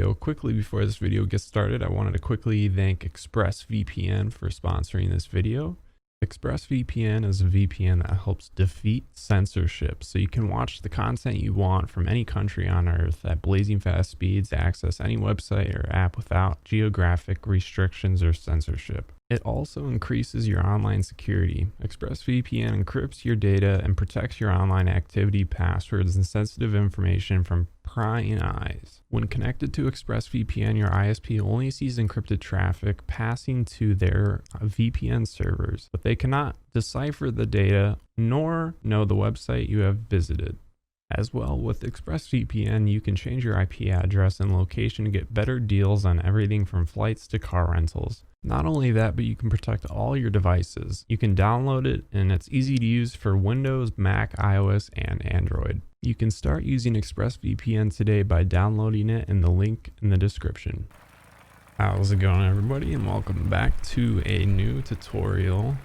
video. Quickly before this video gets started, I wanted to quickly thank ExpressVPN for sponsoring this video. ExpressVPN is a VPN that helps defeat censorship, so you can watch the content you want from any country on earth at blazing fast speeds, access any website or app without geographic restrictions or censorship. It also increases your online security. ExpressVPN encrypts your data and protects your online activity, passwords, and sensitive information from prying eyes. When connected to ExpressVPN, your ISP only sees encrypted traffic passing to their VPN servers, but they cannot decipher the data nor know the website you have visited. As well, with ExpressVPN, you can change your IP address and location to get better deals on everything from flights to car rentals. Not only that, but you can protect all your devices. You can download it and it's easy to use for Windows, Mac, iOS, and Android. You can start using ExpressVPN today by downloading it in the link in the description. How's it going, everybody, and welcome back to a new tutorial.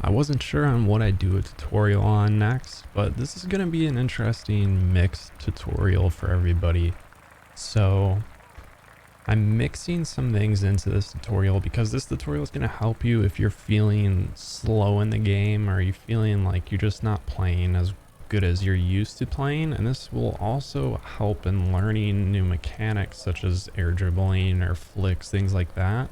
I wasn't sure on what I'd do a tutorial on next, but this is going to be an interesting mixed tutorial for everybody. So I'm mixing some things into this tutorial because this tutorial is going to help you if you're feeling slow in the game or you're feeling like you're just not playing as good as you're used to playing. And this will also help in learning new mechanics such as air dribbling or flicks, things like that.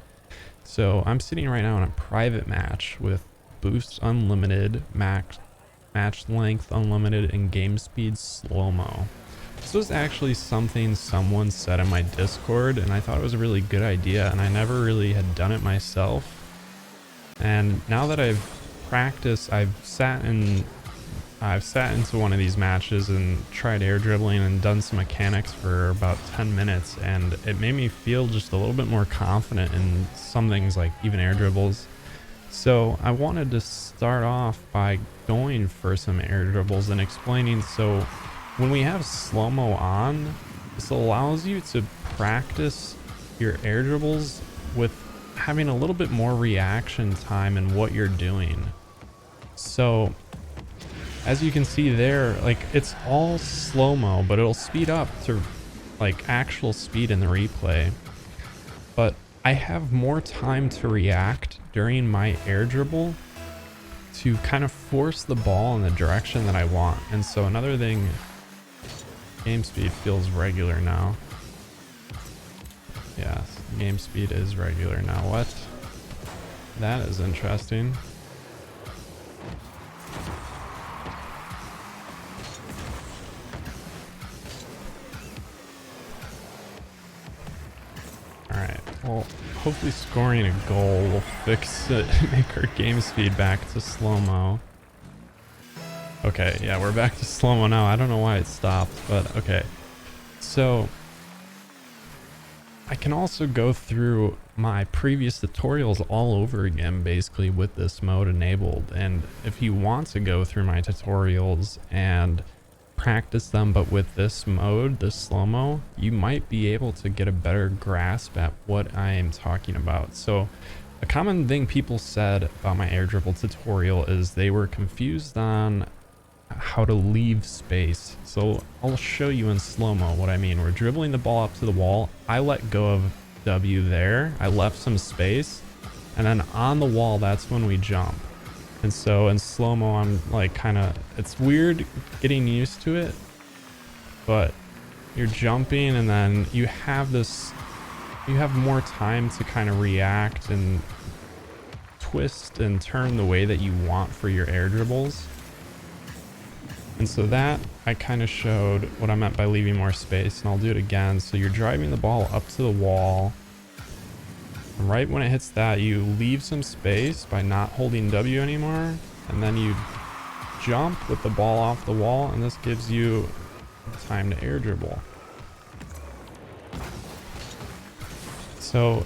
So I'm sitting right now in a private match with boost unlimited, match length unlimited, and game speed slow-mo. This was actually something someone said in my Discord, and I thought it was a really good idea, and I never really had done it myself. And now that I've practiced, I've sat into one of these matches and tried air dribbling and done some mechanics for about 10 minutes, and it made me feel just a little bit more confident in some things like even air dribbles. So I wanted to start off by going for some air dribbles and explaining. So when we have slow-mo on, this allows you to practice your air dribbles with having a little bit more reaction time in what you're doing. So as you can see there, like, it's all slow-mo, but it'll speed up to like actual speed in the replay. But I have more time to react during my air dribble to kind of force the ball in the direction that I want. And so another thing, game speed feels regular now. Yeah, game speed is regular now. What? That is interesting. Alright, well, hopefully scoring a goal will fix it, make our game speed back to slow-mo. Okay, yeah, we're back to slow-mo now. I don't know why it stopped, but okay. So I can also go through my previous tutorials all over again, basically, with this mode enabled. And if you want to go through my tutorials and practice them, but with this mode, the slow-mo, you might be able to get a better grasp at what I am talking about. So a common thing people said about my air dribble tutorial is they were confused on how to leave space. So I'll show you in slow-mo what I mean. We're dribbling the ball up to the wall. I let go of W there. I left some space, and then on the wall, that's when we jump. And so in slow-mo, I'm like it's weird getting used to it, but you're jumping and then you have more time to kind of react and twist and turn the way that you want for your air dribbles. And so that I kind of showed what I meant by leaving more space, and I'll do it again. So you're driving the ball up to the wall. And right when it hits that, you leave some space by not holding W anymore, and then you jump with the ball off the wall, and this gives you time to air dribble. So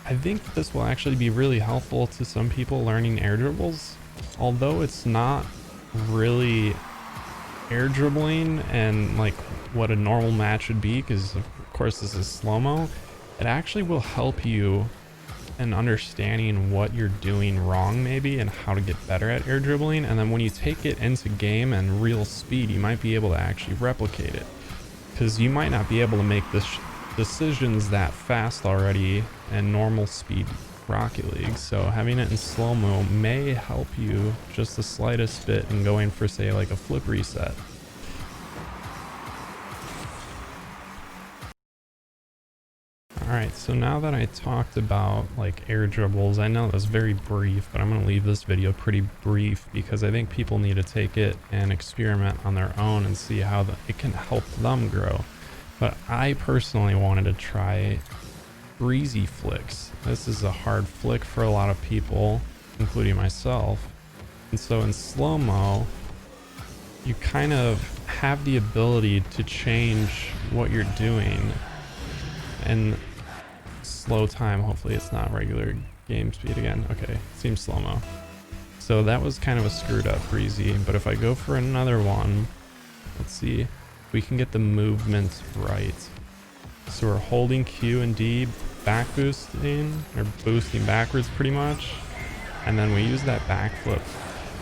I think this will actually be really helpful to some people learning air dribbles, although it's not really air dribbling and like what a normal match would be, because of course this is slow-mo. It actually will help you in understanding what you're doing wrong maybe and how to get better at air dribbling, and then when you take it into game and real speed, you might be able to actually replicate it. because you might not be able to make this decisions that fast already in normal speed Rocket League. So having it in slow-mo may help you just the slightest bit in going for, say, like a flip reset. Alright, so now that I talked about like air dribbles, I know that's very brief, but I'm going to leave this video pretty brief because I think people need to take it and experiment on their own and see how it can help them grow. But I personally wanted to try breezy flicks. This is a hard flick for a lot of people, including myself. And so in slow-mo, you kind of have the ability to change what you're doing. And slow time, hopefully it's not regular game speed again. Okay, seems slow-mo. So that was kind of a screwed up breezy, but if I go for another one, let's see if we can get the movement right. So we're holding Q and D, back boosting, or boosting backwards pretty much, and then we use that backflip.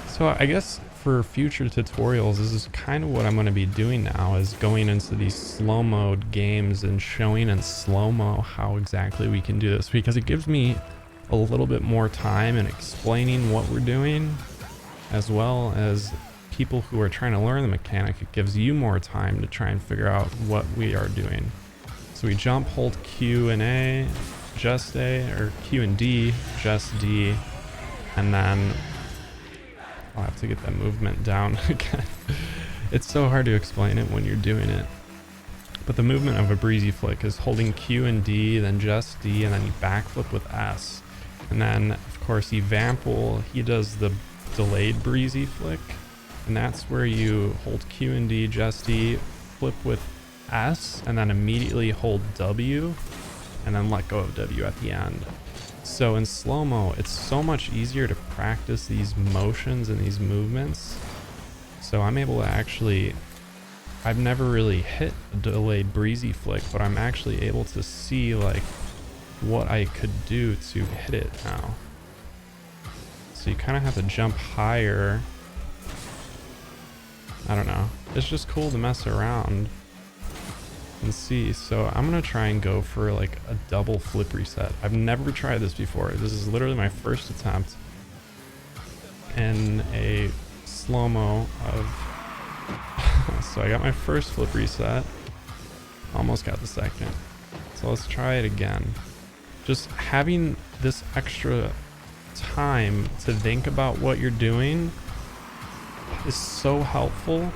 So I guess for future tutorials, this is kind of what I'm going to be doing now, is going into these slow mode games and showing in slow-mo how exactly we can do this, because it gives me a little bit more time in explaining what we're doing, as well as people who are trying to learn the mechanic. It gives you more time to try and figure out what we are doing. So we jump, hold Q and A, just A, or Q and D, just D, and then I'll have to get that movement down again. It's so hard to explain it when you're doing it. But the movement of a breezy flick is holding Q and D, then just D, and then you backflip with S. And then, of course, Evample, he does the delayed breezy flick. And that's where you hold Q and D, just D, flip with S, and then immediately hold W, and then let go of W at the end. So in slow-mo, it's so much easier to practice these motions and these movements. So I'm able to actually, I've never really hit a delayed breezy flick, but I'm actually able to see like what I could do to hit it now. So you kind of have to jump higher. I don't know. It's just cool to mess around and see. So I'm gonna try and go for like a double flip reset. I've never tried this before. This is literally my first attempt in a slow-mo of so I got my first flip reset, almost got the second. So let's try it again. Just having this extra time to think about what you're doing is so helpful.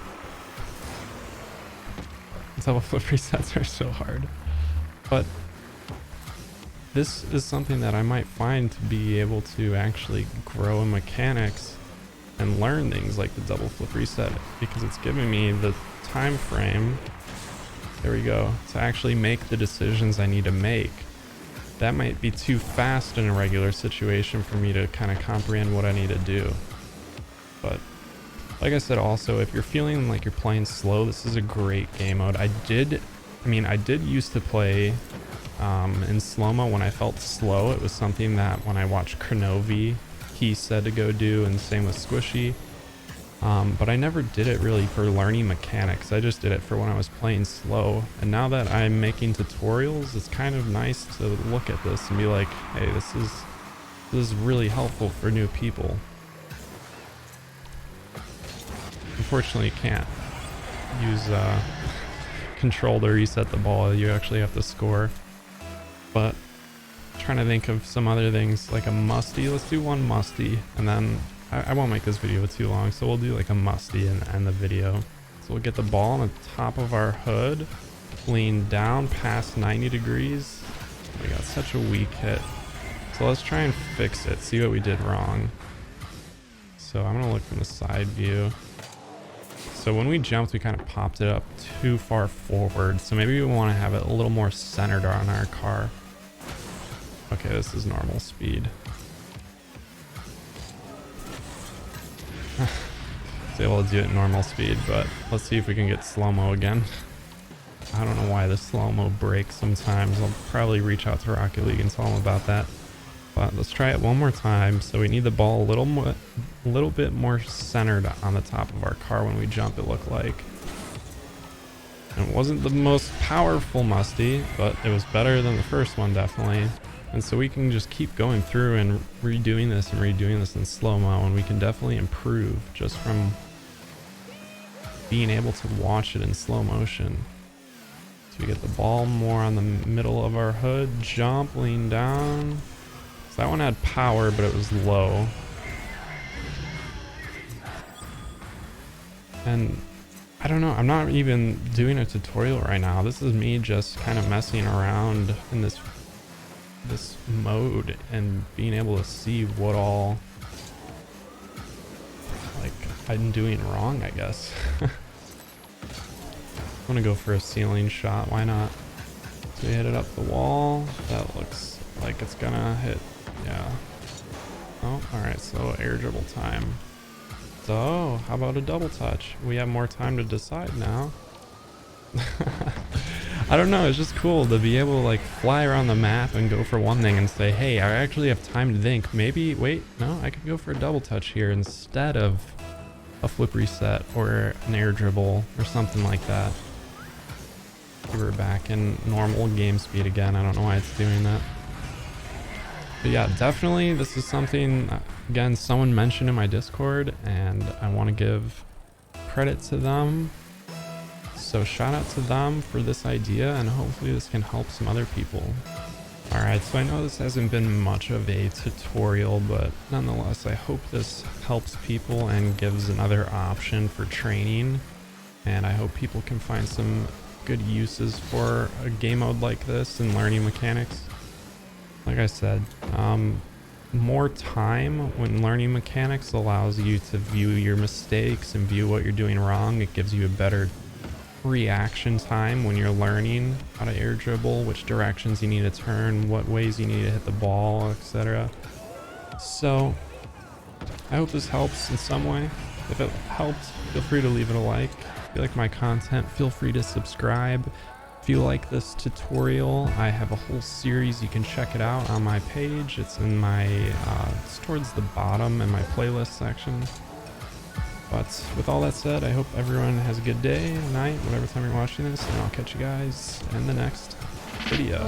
Double flip resets are so hard, but this is something that I might find to be able to actually grow in mechanics and learn things like the double flip reset, because it's giving me the time frame, there we go, to actually make the decisions I need to make. That might be too fast in a regular situation for me to kind of comprehend what I need to do. But like I said, also, if you're feeling like you're playing slow, this is a great game mode. I did used to play in slow-mo when I felt slow. It was something that when I watched Kronovi, he said to go do, and same with Squishy. But I never did it really for learning mechanics. I just did it for when I was playing slow. And now that I'm making tutorials, it's kind of nice to look at this and be like, hey, this is really helpful for new people. Unfortunately, you can't use control to reset the ball. You actually have to score. But I'm trying to think of some other things, like a musty. Let's do one musty, and then I won't make this video too long, so we'll do like a musty and end the video. So we'll get the ball on the top of our hood, lean down past 90 degrees. We got such a weak hit. So let's try and fix it, see what we did wrong. So I'm gonna look from the side view. So when we jumped, we kind of popped it up too far forward. So maybe we want to have it a little more centered on our car. Okay, this is normal speed. It's able to do it normal speed, but let's see if we can get slow-mo again. I don't know why the slow-mo breaks sometimes. I'll probably reach out to Rocket League and tell them about that. But let's try it one more time. So we need the ball a little bit more centered on the top of our car when we jump, it looked like. It wasn't the most powerful musty, but it was better than the first one, definitely. And so we can just keep going through and redoing this in slow-mo, and we can definitely improve just from being able to watch it in slow motion. So we get the ball more on the middle of our hood, jump, lean down. So that one had power, but it was low. And I don't know, I'm not even doing a tutorial right now. This is me just kind of messing around in this mode and being able to see what all like I'm doing wrong, I guess. I'm gonna go for a ceiling shot, why not? So we hit it up the wall. That looks like it's gonna hit, yeah. Oh, alright, so air dribble time. So, how about a double touch? We have more time to decide now. I don't know, it's just cool to be able to like fly around the map and go for one thing and say, hey, I actually have time to think. Maybe, wait, no, I could go for a double touch here instead of a flip reset or an air dribble or something like that. We were back in normal game speed again. I don't know why it's doing that. But yeah, definitely this is something, again, someone mentioned in my Discord, and I want to give credit to them. So shout out to them for this idea, and hopefully this can help some other people. Alright, so I know this hasn't been much of a tutorial, but nonetheless, I hope this helps people and gives another option for training. And I hope people can find some good uses for a game mode like this and learning mechanics. Like I said, more time when learning mechanics allows you to view your mistakes and view what you're doing wrong. It gives you a better reaction time when you're learning how to air dribble, which directions you need to turn, what ways you need to hit the ball, etc. So I hope this helps in some way. If it helped, feel free to leave it a like. If you like my content, feel free to subscribe. If you like this tutorial, I have a whole series. You can check it out on my page. It's in my, it's towards the bottom in my playlist section. But with all that said, I hope everyone has a good day, night, whatever time you're watching this, and I'll catch you guys in the next video.